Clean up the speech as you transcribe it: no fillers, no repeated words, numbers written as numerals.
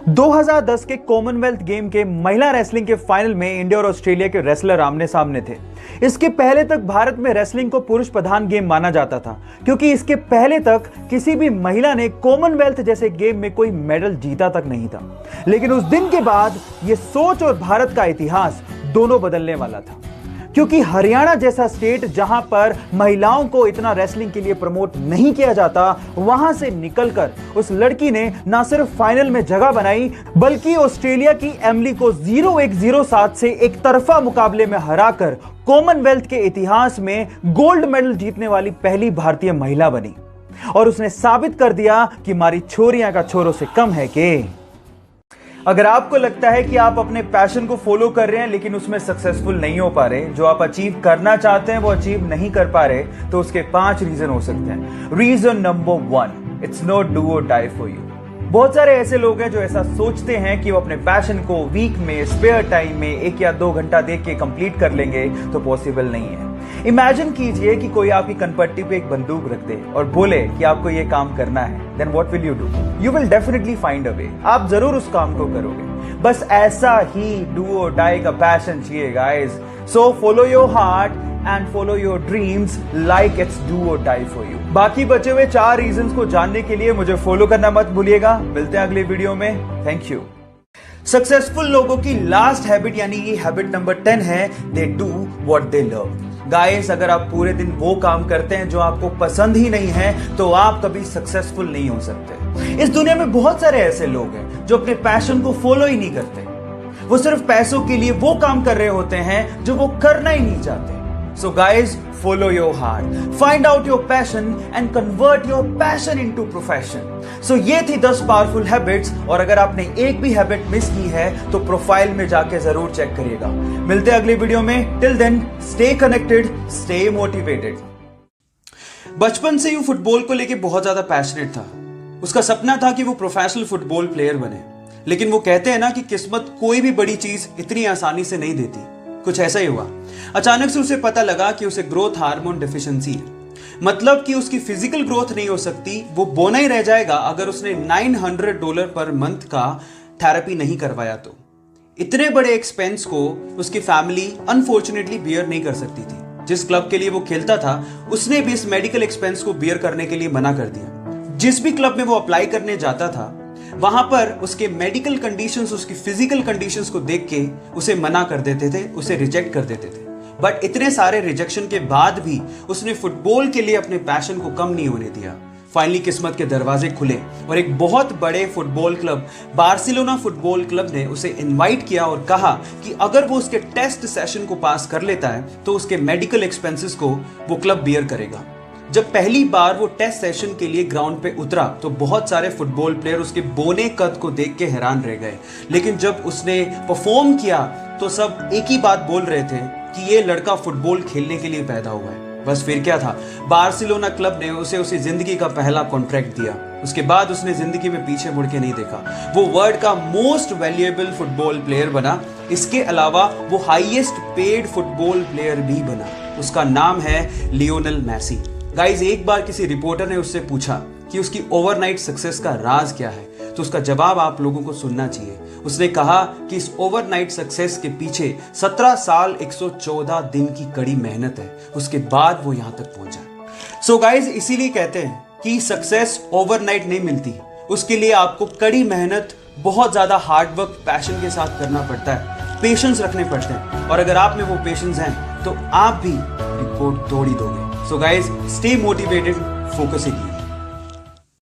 2010 के Commonwealth game के महिला रेसलिंग के फाइनल में इंडिया और ऑस्ट्रेलिया के रेसलर आमने सामने थे। इसके पहले तक भारत में रेसलिंग को पुरुष प्रधान गेम माना जाता था, क्योंकि इसके पहले तक किसी भी महिला ने कॉमनवेल्थ जैसे गेम में कोई मेडल जीता तक नहीं था। लेकिन उस दिन के बाद यह सोच और भारत का इतिहास दोनों बदलने वाला था, क्योंकि हरियाणा जैसा स्टेट जहां पर महिलाओं को इतना रेसलिंग के लिए प्रमोट नहीं किया जाता, वहां से निकलकर उस लड़की ने ना सिर्फ फाइनल में जगह बनाई, बल्कि ऑस्ट्रेलिया की एमिली को 0-1-0-7 से एक तरफा मुकाबले में हराकर कॉमनवेल्थ के इतिहास में गोल्ड मेडल जीतने वाली पहली भारतीय महिला बनी। और उसने साबित कर दिया कि हमारी छोरियां का छोरों से कम है कि अगर आपको लगता है कि आप अपने पैशन को फॉलो कर रहे हैं लेकिन उसमें सक्सेसफुल नहीं हो पा रहे, जो आप अचीव करना चाहते हैं वो अचीव नहीं कर पा रहे, तो उसके 5 रीजन हो सकते हैं। Reason number 1, it's not do और डाई फॉर यू। बहुत सारे ऐसे लोग हैं जो ऐसा सोचते हैं कि वो अपने पैशन को वीक में स्पेयर टाइम में 1 या 2 घंटा देख के कंप्लीट कर लेंगे, तो पॉसिबल नहीं है। इमेजिन कीजिए कि कोई आपकी कनपट्टी पे एक बंदूक रख दे और बोले कि आपको ये काम करना है, then what will you do? You will definitely find a way. आप जरूर उस काम को करोगे। बस ऐसा ही डू और डाई का पैशन चाहिए guys. So follow your heart and follow your dreams like it's do और डाई फॉर यू। बाकी बचे हुए 4 रीजंस को जानने के लिए मुझे फॉलो करना मत भूलिएगा। मिलते हैं अगले वीडियो में। Thank you. सक्सेसफुल लोगों की लास्ट हैबिट यानी कि हैबिट नंबर 10 है, they do what they love. Guys, अगर आप पूरे दिन वो काम करते हैं जो आपको पसंद ही नहीं है, तो आप कभी सक्सेसफुल नहीं हो सकते। इस दुनिया में बहुत सारे ऐसे लोग हैं जो अपने पैशन को फॉलो ही नहीं करते। वो सिर्फ पैसों के लिए वो काम कर रहे होते हैं जो वो करना ही नहीं चाहते। So guys, follow your heart, find out your passion and convert your passion into profession. So ये थी 10 पावरफुल हैबिट्स, और अगर आपने एक भी हैबिट मिस की है तो प्रोफाइल में जाके जरूर चेक करिएगा। मिलते हैं अगले वीडियो में। Till then stay connected, stay motivated. बचपन से ही फुटबॉल को लेके बहुत ज्यादा पैशनेट था। उसका सपना था कि वो प्रोफेशनल फुटबॉल प्लेयर बने। लेकिन वो कहते हैं ना कि किस्मत कोई भी बड़ी चीज इतनी आसानी से नहीं देती। कुछ ऐसा ही हुआ। अचानक से उसे पता लगा कि उसे ग्रोथ हार्मोन डेफिशिएंसी है। मतलब कि उसकी फिजिकल ग्रोथ नहीं हो सकती, वो बोना ही रह जाएगा अगर उसने $900 पर मंथ का थेरेपी नहीं करवाया तो। इतने बड़े एक्सपेंस को उसकी फैमिली अनफॉर्चुनेटली बियर नहीं कर सकती थी। जिस क्लब के लिए वो खेलता था, उसने भी इस मेडिकल एक्सपेंस को बियर करने के लिए मना कर दिया। जिस भी क्लब में वो अप्लाई करने जाता था, वहां पर उसके मेडिकल कंडीशंस, उसकी फिजिकल कंडीशंस को देख के उसे मना कर देते थे, उसे रिजेक्ट कर देते थे। बट इतने सारे रिजेक्शन के बाद भी उसने फुटबॉल के लिए अपने पैशन को कम नहीं होने दिया। फाइनली किस्मत के दरवाजे खुले और एक बहुत बड़े football club, Barcelona football club ने उसे इनवाइट किया और कहा कि अगर वो उसके टेस्ट सेशन को पास कर लेता है तो उसके मेडिकल एक्सपेंसेस को वो क्लब बियर करेगा। जब पहली बार वो टेस्ट सेशन के लिए ग्राउंड पे उतरा तो बहुत सारे फुटबॉल प्लेयर उसके बोने कद को देख के हैरान रह गए। लेकिन जब उसने परफॉर्म किया तो सब एक ही बात बोल रहे थे कि ये लड़का फुटबॉल खेलने के लिए पैदा हुआ है। बस फिर क्या था, बार्सिलोना क्लब ने उसे उसकी जिंदगी का पहला कॉन्ट्रैक्ट दिया। उसके बाद उसने जिंदगी में पीछे मुड़ के नहीं देखा। वो वर्ल्ड का मोस्ट वैल्यूएबल फुटबॉल प्लेयर बना। इसके अलावा वो हाईएस्ट पेड फुटबॉल प्लेयर भी बना। उसका नाम है लियोनेल मेसी। गाइज, एक बार किसी रिपोर्टर ने उससे पूछा कि उसकी ओवरनाइट सक्सेस का राज क्या है, तो उसका जवाब आप लोगों को सुनना चाहिए। उसने कहा कि इस ओवरनाइट सक्सेस के पीछे 17 साल 114 दिन की कड़ी मेहनत है। उसके बाद वो यहां तक पहुंचा। सो गाइज, इसीलिए कहते हैं कि सक्सेस ओवरनाइट नहीं मिलती। उसके लिए आपको कड़ी मेहनत, बहुत ज्यादा हार्ड वर्क, पैशन के साथ करना पड़ता है, पेशेंस रखने पड़ते हैं। और अगर आप में वो पेशेंस हैं तो आप भी रिकॉर्ड तोड़ ही दोगे। So guys, stay motivated, focus again.